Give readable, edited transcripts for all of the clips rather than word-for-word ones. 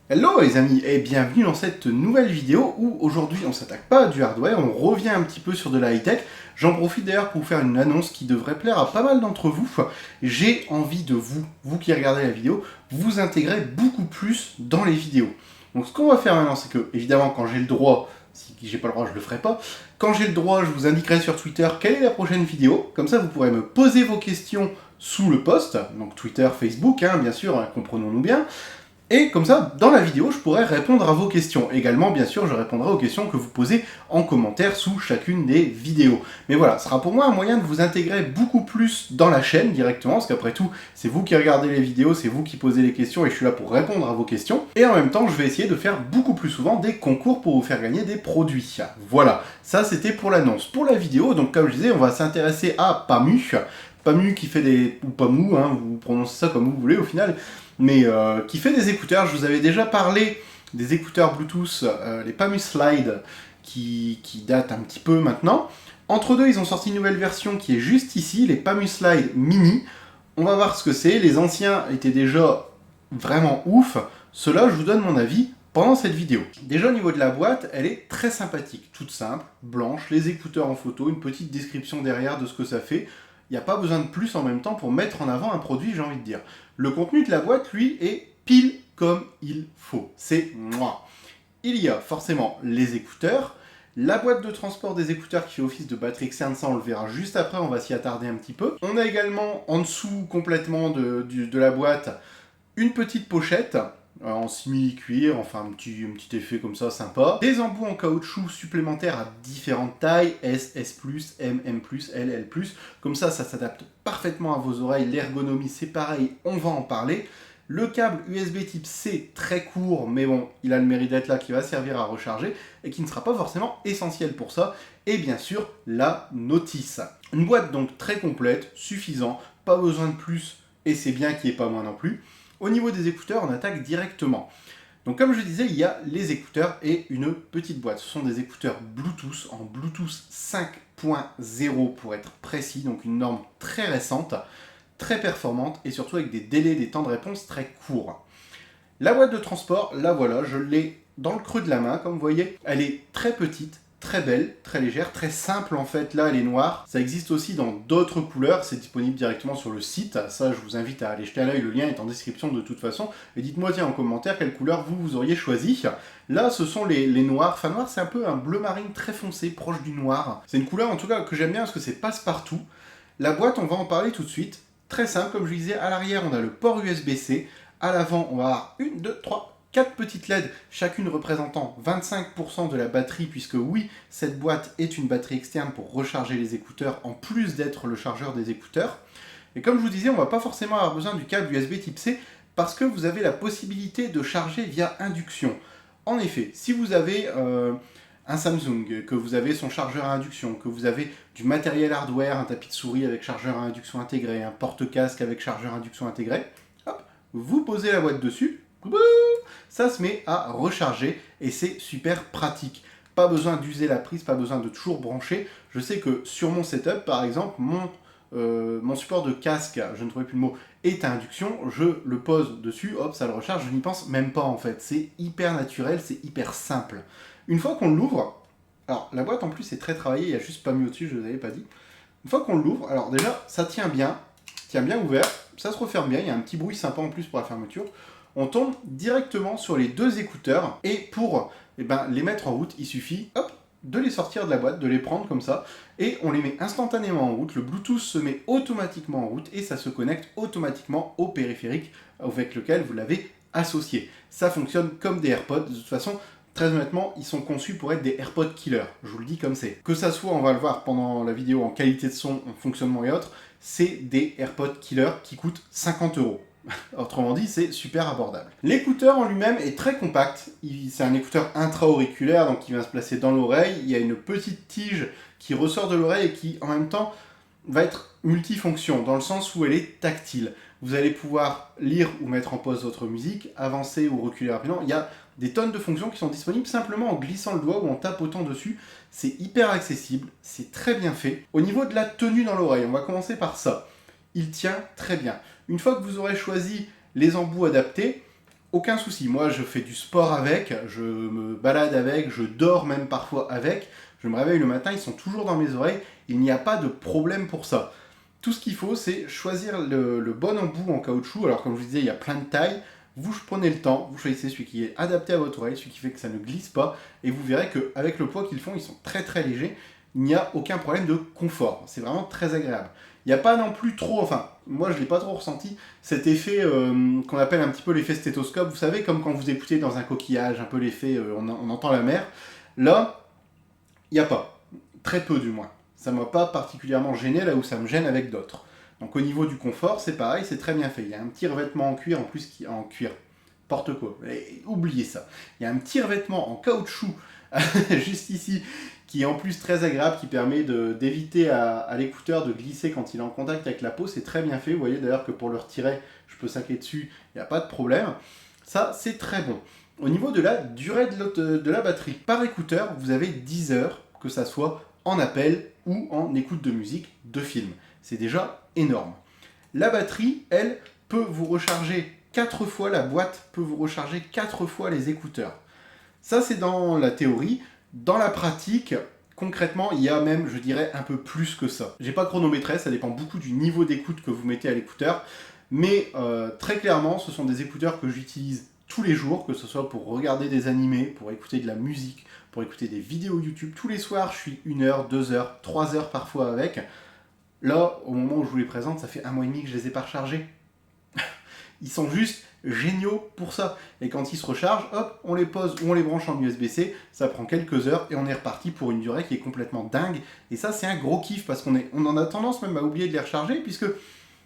Hello les amis et bienvenue dans cette nouvelle vidéo où aujourd'hui on s'attaque pas à du hardware, on revient un petit peu sur de la high-tech. J'en profite d'ailleurs pour vous faire une annonce qui devrait plaire à pas mal d'entre vous. J'ai envie de vous qui regardez la vidéo, vous intégrer beaucoup plus dans les vidéos. Donc ce qu'on va faire maintenant, c'est que évidemment quand j'ai le droit, si j'ai pas le droit je le ferai pas, quand j'ai le droit je vous indiquerai sur Twitter quelle est la prochaine vidéo, comme ça vous pourrez me poser vos questions sous le post, donc Twitter, Facebook, bien sûr, comprenons-nous bien. Et comme ça, dans la vidéo, je pourrai répondre à vos questions. Également, bien sûr, je répondrai aux questions que vous posez en commentaire sous chacune des vidéos. Mais voilà, ce sera pour moi un moyen de vous intégrer beaucoup plus dans la chaîne directement, parce qu'après tout, c'est vous qui regardez les vidéos, c'est vous qui posez les questions, et je suis là pour répondre à vos questions. Et en même temps, je vais essayer de faire beaucoup plus souvent des concours pour vous faire gagner des produits. Voilà, ça c'était pour l'annonce. Pour la vidéo, donc comme je disais, on va s'intéresser à Pamu. Pamu qui fait des... ou Pamu, vous prononcez ça comme vous voulez au final, mais qui fait des écouteurs. Je vous avais déjà parlé des écouteurs Bluetooth, les Pamu Slide, qui datent un petit peu maintenant. Entre deux, ils ont sorti une nouvelle version qui est juste ici, les Pamu Slide Mini. On va voir ce que c'est. Les anciens étaient déjà vraiment ouf. Ceux-là, je vous donne mon avis pendant cette vidéo. Déjà au niveau de la boîte, elle est très sympathique, toute simple, blanche, les écouteurs en photo, une petite description derrière de ce que ça fait. Il n'y a pas besoin de plus en même temps pour mettre en avant un produit, j'ai envie de dire. Le contenu de la boîte, lui, est pile comme il faut. C'est moi. Il y a forcément les écouteurs, la boîte de transport des écouteurs qui fait office de batterie externe, ça on le verra juste après, on va s'y attarder un petit peu. On a également en dessous complètement de la boîte une petite pochette en simili-cuir, enfin un petit effet comme ça sympa. Des embouts en caoutchouc supplémentaires à différentes tailles, S, S+, M, M+, L, L+. Comme ça s'adapte parfaitement à vos oreilles. L'ergonomie, c'est pareil, on va en parler. Le câble USB type C, très court, mais bon, il a le mérite d'être là, qui va servir à recharger, et qui ne sera pas forcément essentiel pour ça. Et bien sûr, la notice. Une boîte donc très complète, suffisant, pas besoin de plus, et c'est bien qu'il n'y ait pas moins non plus. Au niveau des écouteurs, on attaque directement. Donc comme je disais, il y a les écouteurs et une petite boîte. Ce sont des écouteurs Bluetooth, en Bluetooth 5.0 pour être précis, donc une norme très récente, très performante et surtout avec des délais, des temps de réponse très courts. La boîte de transport, la voilà, je l'ai dans le creux de la main, comme vous voyez. Elle est très petite, très belle, très légère, très simple en fait. Là, elle est noire. Ça existe aussi dans d'autres couleurs. C'est disponible directement sur le site. Ça, je vous invite à aller jeter un œil. Le lien est en description de toute façon. Et dites-moi, tiens, en commentaire, quelle couleur vous auriez choisi. Là, ce sont les noirs. Enfin, noir, c'est un peu un bleu marine très foncé, proche du noir. C'est une couleur, en tout cas, que j'aime bien parce que c'est passe-partout. La boîte, on va en parler tout de suite. Très simple, comme je disais, à l'arrière, on a le port USB-C. À l'avant, on va avoir 1, 2, 3, 4 petites LED, chacune représentant 25% de la batterie, puisque oui, cette boîte est une batterie externe pour recharger les écouteurs, en plus d'être le chargeur des écouteurs. Et comme je vous disais, on ne va pas forcément avoir besoin du câble USB type C, parce que vous avez la possibilité de charger via induction. En effet, si vous avez un Samsung, que vous avez son chargeur à induction, que vous avez du matériel hardware, un tapis de souris avec chargeur à induction intégré, un porte-casque avec chargeur à induction intégré, hop, vous posez la boîte dessus, ça se met à recharger et c'est super pratique. Pas besoin d'user la prise, pas besoin de toujours brancher. Je sais que sur mon setup, par exemple, mon support de casque, je ne trouvais plus le mot, est à induction, je le pose dessus, hop, ça le recharge, je n'y pense même pas en fait. C'est hyper naturel, c'est hyper simple. Une fois qu'on l'ouvre, alors la boîte en plus est très travaillée, il n'y a juste pas mis au-dessus, je ne vous avais pas dit. Une fois qu'on l'ouvre, alors déjà, ça tient bien ouvert, ça se referme bien, il y a un petit bruit sympa en plus pour la fermeture. On tombe directement sur les deux écouteurs, et pour les mettre en route, il suffit hop, de les sortir de la boîte, de les prendre comme ça, et on les met instantanément en route. Le Bluetooth se met automatiquement en route, et ça se connecte automatiquement au périphérique avec lequel vous l'avez associé. Ça fonctionne comme des AirPods, de toute façon. Très honnêtement, ils sont conçus pour être des AirPods killer, je vous le dis comme c'est. Que ça soit, on va le voir pendant la vidéo, en qualité de son, en fonctionnement et autres, c'est des AirPods killer qui coûtent 50 €. Autrement dit, c'est super abordable. L'écouteur en lui-même est très compact. C'est un écouteur intra-auriculaire, donc qui vient se placer dans l'oreille. Il y a une petite tige qui ressort de l'oreille et qui, en même temps, va être multifonction, dans le sens où elle est tactile. Vous allez pouvoir lire ou mettre en pause votre musique, avancer ou reculer rapidement. Il y a des tonnes de fonctions qui sont disponibles simplement en glissant le doigt ou en tapotant dessus. C'est hyper accessible, c'est très bien fait. Au niveau de la tenue dans l'oreille, on va commencer par ça. Il tient très bien. Une fois que vous aurez choisi les embouts adaptés, aucun souci. Moi, je fais du sport avec, je me balade avec, je dors même parfois avec. Je me réveille le matin, ils sont toujours dans mes oreilles. Il n'y a pas de problème pour ça. Tout ce qu'il faut, c'est choisir le bon embout en caoutchouc. Alors, comme je vous disais, il y a plein de tailles. Vous prenez le temps, vous choisissez celui qui est adapté à votre oreille, celui qui fait que ça ne glisse pas, et vous verrez qu'avec le poids qu'ils font, ils sont très très légers. Il n'y a aucun problème de confort. C'est vraiment très agréable. Il n'y a pas non plus trop, enfin, moi je ne l'ai pas trop ressenti, cet effet qu'on appelle un petit peu l'effet stéthoscope. Vous savez, comme quand vous écoutez dans un coquillage, un peu l'effet, on entend la mer. Là, il n'y a pas. Très peu du moins. Ça ne m'a pas particulièrement gêné là où ça me gêne avec d'autres. Donc au niveau du confort, c'est pareil, c'est très bien fait. Il y a un petit revêtement en cuir en plus qui en cuir. Porte quoi. Oubliez ça. Il y a un petit revêtement en caoutchouc juste ici qui est en plus très agréable, qui permet d'éviter à l'écouteur de glisser quand il est en contact avec la peau. C'est très bien fait. Vous voyez d'ailleurs que pour le retirer, je peux saquer dessus, il n'y a pas de problème. Ça, c'est très bon. Au niveau de la durée de la batterie, par écouteur, vous avez 10 heures, que ça soit en appel ou en écoute de musique, de film. C'est déjà énorme. La batterie, elle, peut vous recharger 4 fois, la boîte peut vous recharger 4 fois les écouteurs. Ça, c'est dans la théorie. Dans la pratique, concrètement, il y a même, je dirais, un peu plus que ça. J'ai pas chronométré, ça dépend beaucoup du niveau d'écoute que vous mettez à l'écouteur. Mais très clairement, ce sont des écouteurs que j'utilise tous les jours, que ce soit pour regarder des animés, pour écouter de la musique, pour écouter des vidéos YouTube. Tous les soirs, je suis 1 heure, 2 heures, 3 heures parfois avec. Là, au moment où je vous les présente, ça fait 1 mois et demi que je les ai pas rechargés. Ils sont juste géniaux pour ça. Et quand ils se rechargent, hop, on les pose ou on les branche en USB-C, ça prend quelques heures et on est reparti pour une durée qui est complètement dingue. Et ça, c'est un gros kiff parce on en a tendance même à oublier de les recharger puisque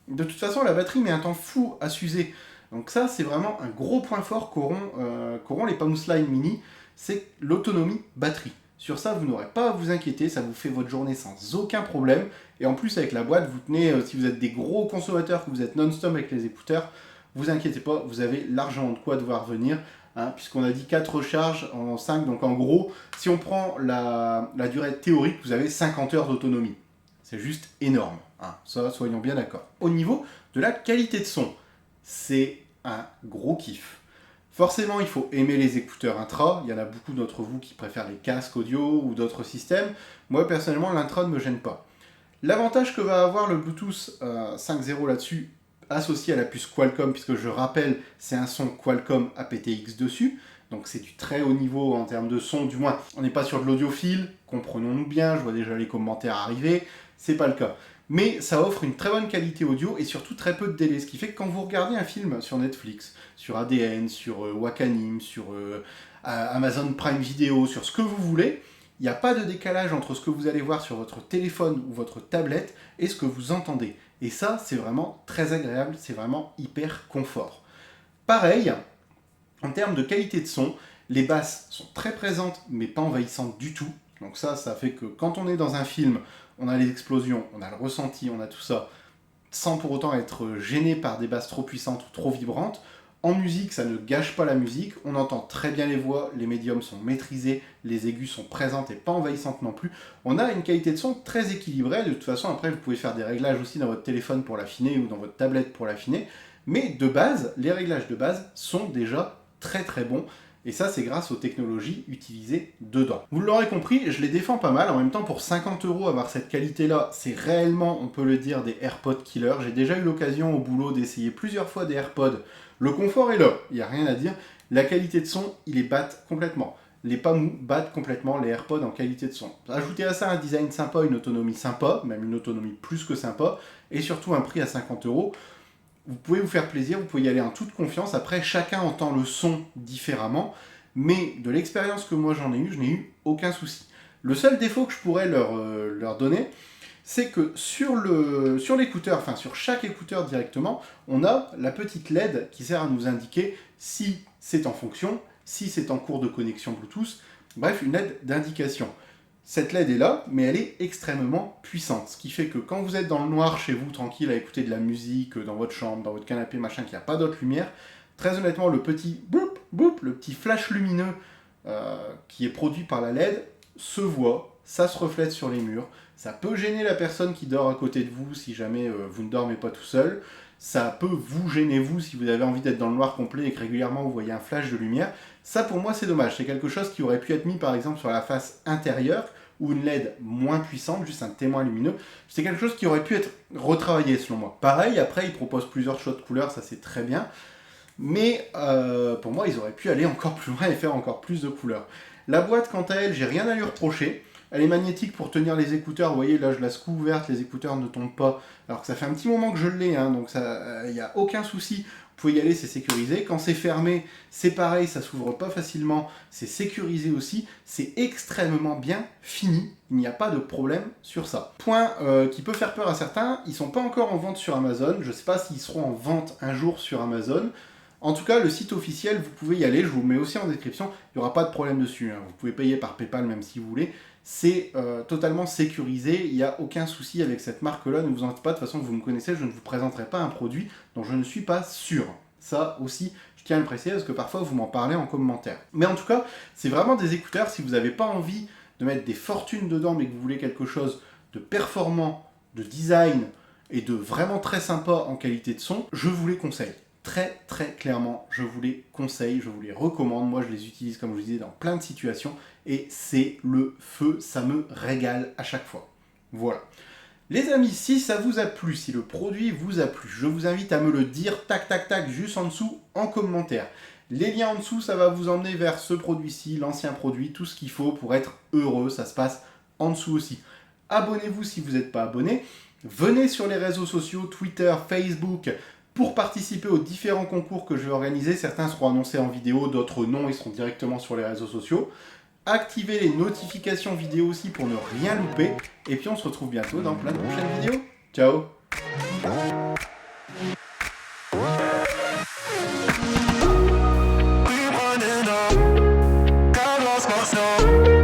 de toute façon, la batterie met un temps fou à s'user. Donc ça, c'est vraiment un gros point fort qu'auront les Palm Slime Mini, c'est l'autonomie batterie. Sur ça, vous n'aurez pas à vous inquiéter, ça vous fait votre journée sans aucun problème. Et en plus, avec la boîte, vous tenez, si vous êtes des gros consommateurs, que vous êtes non-stop avec les écouteurs, vous inquiétez pas, vous avez largement de quoi devoir venir, hein, puisqu'on a dit 4 recharges en 5, donc en gros, si on prend la durée théorique, vous avez 50 heures d'autonomie. C'est juste énorme, hein, ça, soyons bien d'accord. Au niveau de la qualité de son, c'est un gros kiff. Forcément, il faut aimer les écouteurs intra. Il y en a beaucoup d'entre vous qui préfèrent les casques audio ou d'autres systèmes. Moi, personnellement, l'intra ne me gêne pas. L'avantage que va avoir le Bluetooth 5.0 là-dessus, associé à la puce Qualcomm, puisque je rappelle, c'est un son Qualcomm aptX dessus, donc c'est du très haut niveau en termes de son, du moins, on n'est pas sur de l'audiophile, comprenons-nous bien, je vois déjà les commentaires arriver, c'est pas le cas. Mais ça offre une très bonne qualité audio et surtout très peu de délai, ce qui fait que quand vous regardez un film sur Netflix, sur ADN, sur Wakanim, sur Amazon Prime Video, sur ce que vous voulez, il n'y a pas de décalage entre ce que vous allez voir sur votre téléphone ou votre tablette et ce que vous entendez. Et ça, c'est vraiment très agréable, c'est vraiment hyper confort. Pareil, en termes de qualité de son, les basses sont très présentes mais pas envahissantes du tout. Donc ça fait que quand on est dans un film, on a les explosions, on a le ressenti, on a tout ça, sans pour autant être gêné par des basses trop puissantes ou trop vibrantes. En musique, ça ne gâche pas la musique, on entend très bien les voix, les médiums sont maîtrisés, les aigus sont présentes et pas envahissantes non plus. On a une qualité de son très équilibrée, de toute façon après vous pouvez faire des réglages aussi dans votre téléphone pour l'affiner ou dans votre tablette pour l'affiner, mais de base, les réglages de base sont déjà très très bons, et ça c'est grâce aux technologies utilisées dedans. Vous l'aurez compris, je les défends pas mal, en même temps pour 50 € avoir cette qualité là, c'est réellement, on peut le dire, des AirPods killer. J'ai déjà eu l'occasion au boulot d'essayer plusieurs fois des AirPods. Le confort est là, il n'y a rien à dire. La qualité de son, ils les battent complètement. Les pas mous battent complètement les AirPods en qualité de son. Ajoutez à ça un design sympa, une autonomie sympa, même une autonomie plus que sympa, et surtout un prix à 50 €. Vous pouvez vous faire plaisir, vous pouvez y aller en toute confiance. Après, chacun entend le son différemment, mais de l'expérience que moi j'en ai eu, je n'ai eu aucun souci. Le seul défaut que je pourrais leur donner, c'est que sur l'écouteur, enfin sur chaque écouteur directement, on a la petite LED qui sert à nous indiquer si c'est en fonction, si c'est en cours de connexion Bluetooth, bref, une LED d'indication. Cette LED est là, mais elle est extrêmement puissante, ce qui fait que quand vous êtes dans le noir chez vous, tranquille, à écouter de la musique, dans votre chambre, dans votre canapé, machin, qu'il n'y a pas d'autre lumière, très honnêtement, le petit boop, boop, le petit flash lumineux qui est produit par la LED se voit, ça se reflète sur les murs, ça peut gêner la personne qui dort à côté de vous si jamais vous ne dormez pas tout seul, ça peut vous gêner vous si vous avez envie d'être dans le noir complet et que régulièrement vous voyez un flash de lumière. Ça pour moi c'est dommage, c'est quelque chose qui aurait pu être mis par exemple sur la face intérieure ou une LED moins puissante, juste un témoin lumineux. C'est quelque chose qui aurait pu être retravaillé selon moi. Pareil, après ils proposent plusieurs choix de couleurs, ça c'est très bien. Mais pour moi, ils auraient pu aller encore plus loin et faire encore plus de couleurs. La boîte, quant à elle, j'ai rien à lui reprocher. Elle est magnétique pour tenir les écouteurs. Vous voyez, là, je la secoue ouverte, les écouteurs ne tombent pas. Alors que ça fait un petit moment que je l'ai, hein, donc il n'y a aucun souci. Vous pouvez y aller, c'est sécurisé. Quand c'est fermé, c'est pareil, ça s'ouvre pas facilement. C'est sécurisé aussi. C'est extrêmement bien fini. Il n'y a pas de problème sur ça. Point qui peut faire peur à certains, ils ne sont pas encore en vente sur Amazon. Je ne sais pas s'ils seront en vente un jour sur Amazon. En tout cas, le site officiel, vous pouvez y aller, je vous le mets aussi en description, il n'y aura pas de problème dessus, hein. Vous pouvez payer par PayPal même si vous voulez, c'est totalement sécurisé, il n'y a aucun souci avec cette marque-là, ne vous en faites pas, de toute façon vous me connaissez, je ne vous présenterai pas un produit dont je ne suis pas sûr. Ça aussi, je tiens à le préciser parce que parfois vous m'en parlez en commentaire. Mais en tout cas, c'est vraiment des écouteurs, si vous n'avez pas envie de mettre des fortunes dedans, mais que vous voulez quelque chose de performant, de design et de vraiment très sympa en qualité de son, je vous les conseille. Très très clairement, je vous les conseille, je vous les recommande. Moi, je les utilise, comme je vous disais, dans plein de situations. Et c'est le feu, ça me régale à chaque fois. Voilà. Les amis, si ça vous a plu, si le produit vous a plu, je vous invite à me le dire, tac tac tac, juste en dessous, en commentaire. Les liens en dessous, ça va vous emmener vers ce produit-ci, l'ancien produit, tout ce qu'il faut pour être heureux. Ça se passe en dessous aussi. Abonnez-vous si vous n'êtes pas abonné. Venez sur les réseaux sociaux, Twitter, Facebook, pour participer aux différents concours que je vais organiser. Certains seront annoncés en vidéo, d'autres non, ils seront directement sur les réseaux sociaux. Activez les notifications vidéo aussi pour ne rien louper. Et puis on se retrouve bientôt dans plein de prochaines vidéos. Ciao! God lost my soul.